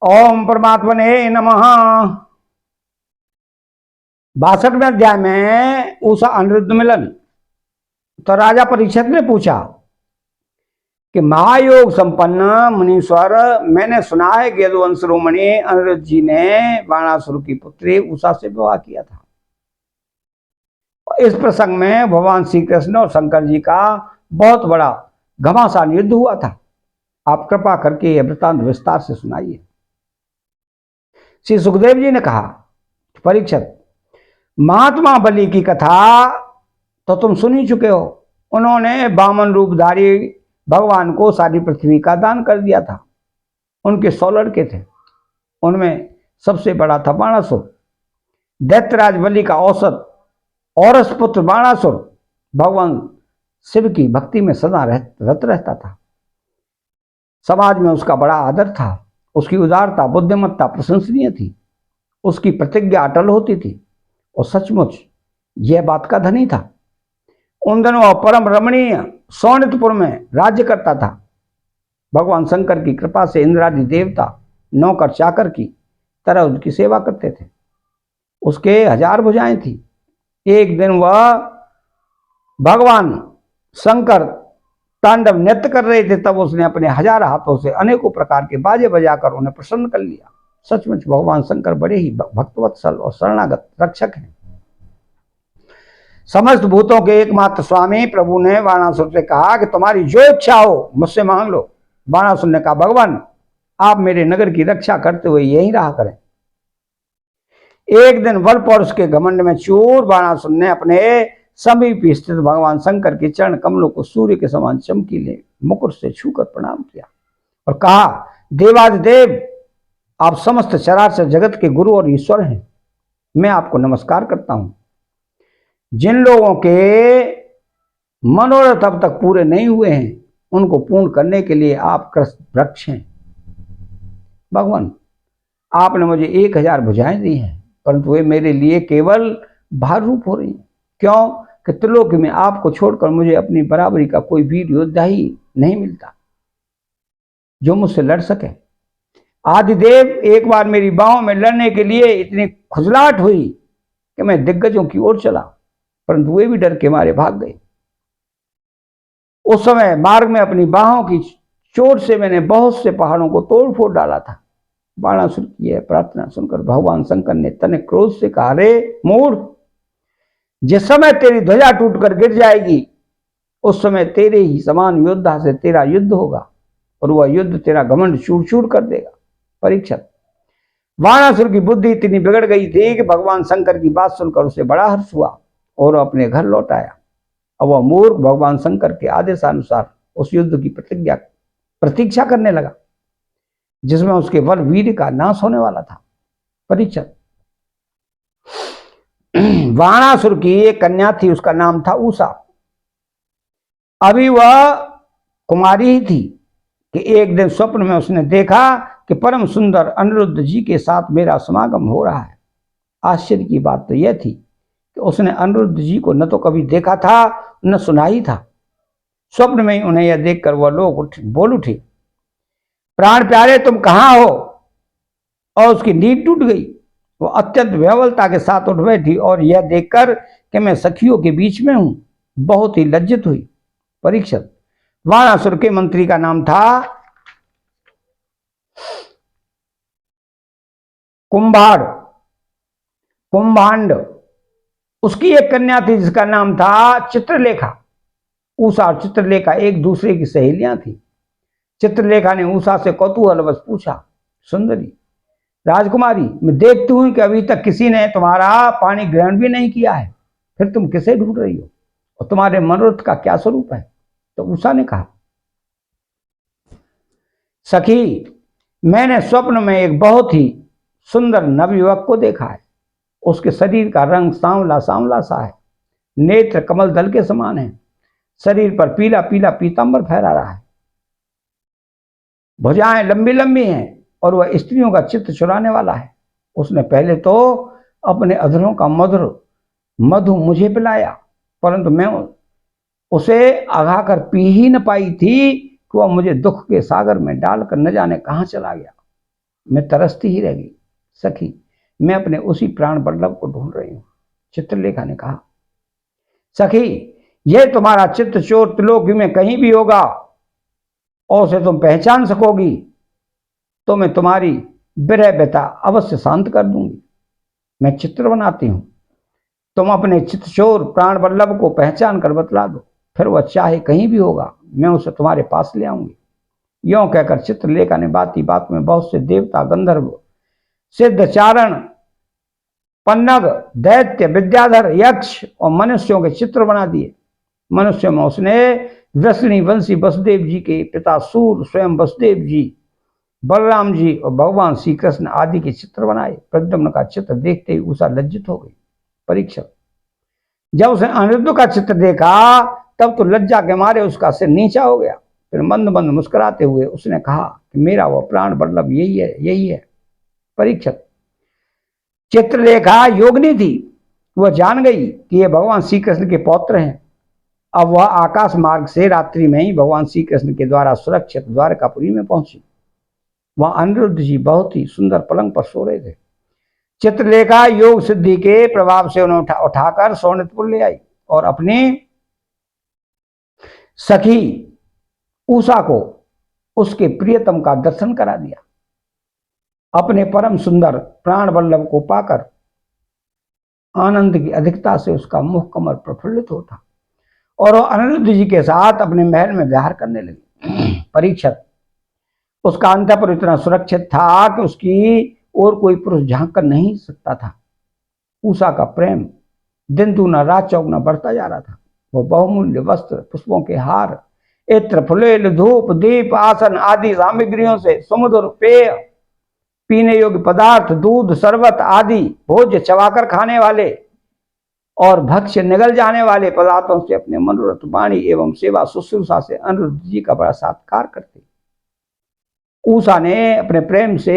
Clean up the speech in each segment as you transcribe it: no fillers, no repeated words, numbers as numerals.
ओम परमात्मने नमः। 62वें अध्याय में उषा अनिरुद्ध मिलन। तो राजा परीक्षित ने पूछा कि महायोग संपन्न मुनीश्वर, मैंने सुना है कि यदुवंश शिरोमणि अनिरुद्ध जी ने बाणासुर की पुत्री उषा से विवाह किया था। इस प्रसंग में भगवान श्री कृष्ण और शंकर जी का बहुत बड़ा घमासान युद्ध हुआ था। आप कृपा करके यह वृत्तांत विस्तार से सुनाइए। श्री सुखदेव जी ने कहा, परीक्षित, महात्मा बलि की कथा तो तुम सुन ही चुके हो। उन्होंने वामन रूपधारी भगवान को सारी पृथ्वी का दान कर दिया था। उनके 100 लड़के थे, उनमें सबसे बड़ा था बाणासुर। दैत्यराज बलि का औसत औरस पुत्र बाणासुर भगवान शिव की भक्ति में सदा रत रहता था। समाज में उसका बड़ा आदर था। उसकी उदारता, बुद्धिमत्ता प्रशंसनीय थी। उसकी प्रतिज्ञा अटल होती थी और सचमुच यह बात का धनी था। उन दिनों वह परम रमणीय सोनितपुर में राज्य करता था। भगवान शंकर की कृपा से इंद्रादि देवता नौकर चाकर की तरह उसकी सेवा करते थे। उसके 1000 भुजाएं थी। एक दिन वह भगवान शंकर तांडव नृत्य कर रहे थे, तब उसने अपने 1000 हाथों से अनेकों प्रकार के बाजे बजाकर उन्हें प्रसन्न कर लिया। सचमुच भगवान शंकर बड़े ही भक्तवत्सल और शरणागत रक्षक हैं। समस्त भूतों के एकमात्र स्वामी प्रभु ने बाणासुर से कहा कि तुम्हारी जो इच्छा हो मुझसे मांग लो। बाणासुर ने कहा, भगवान आप मेरे नगर की रक्षा करते हुए यहीं रहा करें। एक दिन बल पौरुष के घमंड में चूर बाणासुर ने अपने समीप स्थित भगवान शंकर के चरण कमलों को सूर्य के समान चमकीले मुकुट से छूकर प्रणाम किया और कहा, देवादिदेव आप समस्त चराचर जगत के गुरु और ईश्वर हैं। मैं आपको नमस्कार करता हूं। जिन लोगों के मनोरथ अब तक पूरे नहीं हुए हैं उनको पूर्ण करने के लिए आप कृष्ण वृक्ष हैं। भगवान आपने मुझे 1000 भुजाएं दी हैं, परंतु वे मेरे लिए केवल भार रूप हो रही हैं। क्यों कि त्रिलोक में आपको छोड़कर मुझे अपनी बराबरी का कोई वीर योद्धा ही नहीं मिलता जो मुझसे लड़ सके। आदिदेव एक बार मेरी बाहों में लड़ने के लिए इतनी खुजलाहट हुई कि मैं दिग्गजों की ओर चला, परंतु वे भी डर के मारे भाग गए। उस समय मार्ग में अपनी बाहों की चोट से मैंने बहुत से पहाड़ों को तोड़ फोड़ डाला था। बाणासुर की यह प्रार्थना सुनकर भगवान शंकर ने तने क्रोध से कहा, रे मूर्ख, जिस समय तेरी ध्वजा टूटकर गिर जाएगी उस समय तेरे ही समान योद्धा से तेरा युद्ध होगा और वह युद्ध तेरा घमंड चूर चूर कर देगा। परीक्षित, बाणासुर की बुद्धि इतनी बिगड़ गई थी कि भगवान शंकर की बात सुनकर उसे बड़ा हर्ष हुआ और अपने घर लौट आया। अब वह मूर्ख भगवान शंकर के आदेशानुसार उस युद्ध की प्रतीक्षा करने लगा जिसमें उसके बल वीर का नाश होने वाला था। परीक्षित, बाणासुर की एक कन्या थी, उसका नाम था उषा। अभी वह कुमारी ही थी कि एक दिन स्वप्न में उसने देखा कि परम सुंदर अनिरुद्ध जी के साथ मेरा समागम हो रहा है। आश्चर्य की बात तो यह थी कि उसने अनिरुद्ध जी को न तो कभी देखा था न सुना ही था। स्वप्न में ही उन्हें यह देखकर वह लोग बोल उठे, प्राण प्यारे तुम कहाँ हो? और उसकी नींद टूट गई। वो अत्यंत विह्वलता के साथ उठ बैठी और यह देखकर कि मैं सखियों के बीच में हूं बहुत ही लज्जित हुई। परीक्षित, बाणासुर के मंत्री का नाम था कुंभांड। उसकी एक कन्या थी जिसका नाम था चित्रलेखा। उषा और चित्रलेखा एक दूसरे की सहेलियां थी। चित्रलेखा ने उषा से कौतूहलवश पूछा, सुंदरी राजकुमारी, मैं देखती हूं कि अभी तक किसी ने तुम्हारा पानी ग्रहण भी नहीं किया है, फिर तुम किसे ढूंढ रही हो और तुम्हारे मनोरथ का क्या स्वरूप है? तो उषा ने कहा, सखी, मैंने स्वप्न में एक बहुत ही सुंदर नवयुवक को देखा है। उसके शरीर का रंग सांवला सांवला सा है, नेत्र कमल दल के समान है, शरीर पर पीला पीला पीतांबर फहरा रहा है, भुजाएं लंबी लंबी हैं और वह स्त्रियों का चित्त चुराने वाला है। उसने पहले तो अपने अधरों का मधुर मधु मुझे पिलाया, परंतु मैं उसे आगा कर पी ही न पाई थी कि वह मुझे दुख के सागर में डालकर न जाने कहां चला गया। मैं तरसती ही रह गई। सखी, मैं अपने उसी प्राण बल्लभ को ढूंढ रही हूँ। चित्रलेखा ने कहा, सखी, यह तुम्हारा चित्रचोर त्रिलोकी में कहीं भी होगा और उसे तुम पहचान सकोगी तो मैं तुम्हारी विरह व्यथा अवश्य शांत कर दूंगी। मैं चित्र बनाती हूं, तुम अपने चित्रचोर प्राण बल्लभ को पहचान कर बतला दो, फिर वह चाहे कहीं भी होगा, मैं उसे तुम्हारे पास ले आऊंगी। यों कहकर चित्रलेखा ने बात ही बात में बहुत से देवता, गंधर्व, सिद्ध, चारण, पन्नग, दैत्य, विद्याधर, यक्ष और मनुष्यों के चित्र बना दिए। मनुष्यों में उसने वृष्णि वंशी वसुदेव जी के पिता सूर, स्वयं वसुदेव जी, बलराम जी और भगवान श्री कृष्ण आदि के चित्र बनाए। प्रद्युम्न का चित्र देखते ही उषा लज्जित हो गई। परीक्षक, जब उसने अनिरुद्ध का चित्र देखा तब तो लज्जा के मारे उसका सिर नीचा हो गया। फिर मंद मंद मुस्कुराते हुए उसने कहा कि मेरा वह प्राण बल्लभ यही है, यही है। परीक्षक, चित्रलेखा योगिनी थी, वह जान गई कि ये भगवान श्री कृष्ण के पौत्र हैं। अब वह आकाश मार्ग से रात्रि में ही भगवान श्री कृष्ण के द्वारा सुरक्षित द्वारकापुरी में पहुंची। वहां अनिरुद्ध जी बहुत ही सुंदर पलंग पर सो रहे थे। चित्रलेखा योग सिद्धि के प्रभाव से उन्हें उठाकर सोनितपुर ले आई और अपनी सखी उषा को उसके प्रियतम का दर्शन करा दिया। अपने परम सुंदर प्राण बल्लभ को पाकर आनंद की अधिकता से उसका मुख कमल प्रफुल्लित होता और वह अनिरुद्ध जी के साथ अपने महल में विहार करने लगी। परीक्षक, उसका अंतःपुर इतना सुरक्षित था कि उसकी और कोई पुरुष झांक कर नहीं सकता था। उषा का प्रेम दिन दूना रात चौगुना बढ़ता जा रहा था। वो बहुमूल्य वस्त्र, पुष्पों के हार, इत्र, फुलेल, धूप, दीप, आसन आदि सामग्रियों से समुद्र पेय, पीने योग्य पदार्थ, दूध, शरबत आदि भोज्य चबाकर खाने वाले और भक्ष्य निगल जाने वाले पदार्थों से अपने मनोरथ वाणी एवं सेवा शुश्रूषा से अनिरुद्ध जी का बड़ा सत्कार करते। उषा ने अपने प्रेम से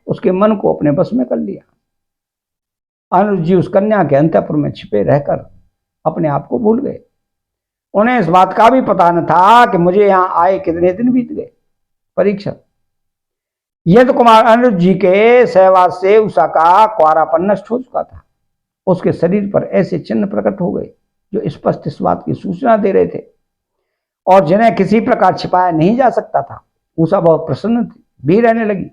उसके मन को अपने बस में कर लिया। अनिरुद्ध जी उस कन्या के अंतःपुर में छिपे रहकर अपने आप को भूल गए। उन्हें इस बात का भी पता न था कि मुझे यहां आए कितने दिन बीत गए। परीक्षक, यदि कुमार अनिरुद्ध जी के सहवास से उषा का क्वारापन नष्ट हो चुका था। उसके शरीर पर ऐसे चिन्ह प्रकट हो गए जो स्पष्ट इस बात की सूचना दे रहे थे और जिन्हें किसी प्रकार छिपाया नहीं जा सकता था। उषा बहुत प्रसन्न भी रहने लगी।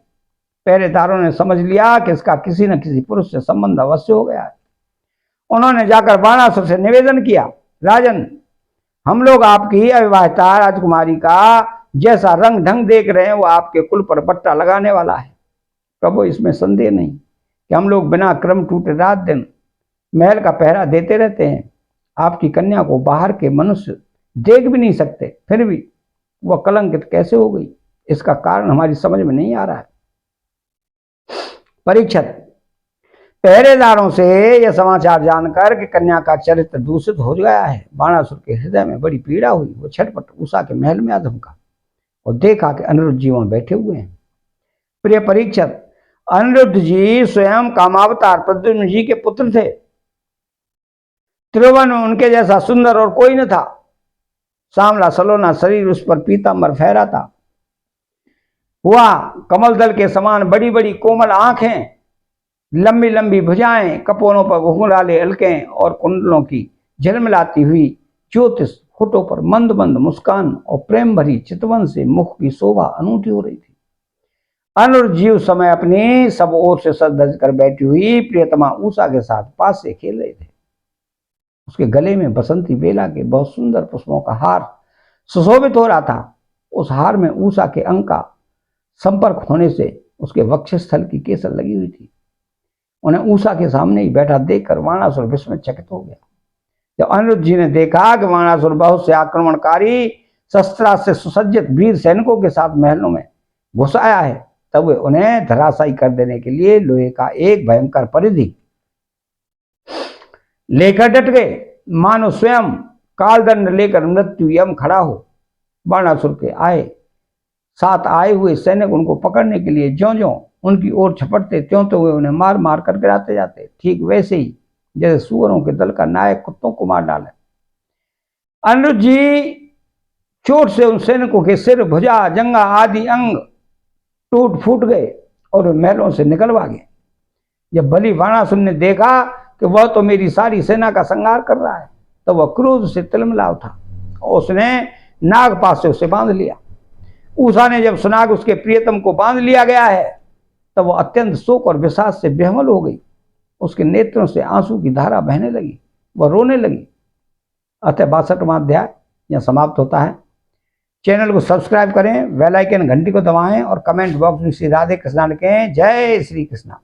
पहरेदारों ने समझ लिया कि इसका किसी न किसी पुरुष से संबंध अवश्य हो गया है। उन्होंने जाकर बाणासुर से निवेदन किया, राजन, हम लोग आपकी अविवाहिता राजकुमारी का जैसा रंग ढंग देख रहे हैं वो आपके कुल पर बट्टा लगाने वाला है। प्रभु, इसमें संदेह नहीं कि हम लोग बिना क्रम टूटे रात दिन महल का पहरा देते रहते हैं। आपकी कन्या को बाहर के मनुष्य देख भी नहीं सकते, फिर भी वह कलंकित कैसे हो गई, इसका कारण हमारी समझ में नहीं आ रहा है। परीक्षक, पहरेदारों से यह समाचार जानकर कि कन्या का चरित्र दूषित हो गया है, बाणासुर के हृदय में बड़ी पीड़ा हुई। वो छटपट उषा के महल में आधमका और देखा कि अनिरुद्ध जी वहां बैठे हुए हैं। प्रिय परीक्षक, अनिरुद्ध जी स्वयं कामावतार प्रद्युम्न जी के पुत्र थे। त्रिभुवन में उनके जैसा सुंदर और कोई न था। सांवला सलोना शरीर, उस पर पीतांबर फहराता हुआ, कमल दल के समान बड़ी बड़ी कोमल आंखें, लंबी लंबी भुजाएं, कपोलों पर घुंघराले अलकें और कुंडलों की झिलमिलाती हुई ज्योतिष, होठों पर मंद मंद मुस्कान और प्रेम भरी चितवन से मुख की शोभा अनूठी हो रही थी। अनिरुद्ध जी उस समय अपनी सब ओर से सज धज कर बैठी हुई प्रियतमा उषा के साथ पास से खेल रहे थे। उसके गले में बसंती बेला के बहुत सुंदर पुष्पों का हार सुशोभित हो रहा था। उस हार में उषा के अंग का संपर्क होने से उसके वक्षस्थल की केसर लगी हुई थी। उन्हें उषा के सामने ही बैठा देखकर बाणासुर विस्मयचकित हो गया। जब अनिरुद्ध जी ने देखा कि बाणासुर बहुत से आक्रमणकारी शस्त्रास्त्र से सुसज्जित वीर सैनिकों के साथ महलों में घुस आया है, तब वे उन्हें धराशायी कर देने के लिए लोहे का एक भयंकर परिधि लेकर डट गए, मानो स्वयं कालदंड लेकर मृत्यु यम खड़ा हो। बाणासुर के साथ आए हुए सैनिक उनको पकड़ने के लिए ज्यों ज्यों उनकी ओर झपटते त्यों तो वे उन्हें मार मार कर गिराते जाते, ठीक वैसे ही जैसे सुअरों के दल का नायक कुत्तों को मार डाले। अनिरुद्ध जी चोट से उन सैनिकों के सिर, भुजा, जंगा आदि अंग टूट फूट गए और वे महलों से निकल भागे। जब बलि बाणासुर ने देखा कि वह तो मेरी सारी सेना का संहार कर रहा है, तो वह क्रोध से तिलमिला उठा और उसने नागपाश से उसे बांध लिया। उषा ने जब सुना कि उसके प्रियतम को बांध लिया गया है, तब वह अत्यंत शोक और विषाद से बेहमल हो गई। उसके नेत्रों से आंसू की धारा बहने लगी, वह रोने लगी। अतः 62वां अध्याय यह समाप्त होता है। चैनल को सब्सक्राइब करें, बेल आइकन घंटी को दबाएं और कमेंट बॉक्स में श्री राधे कृष्णा लिखें। जय श्री कृष्णा।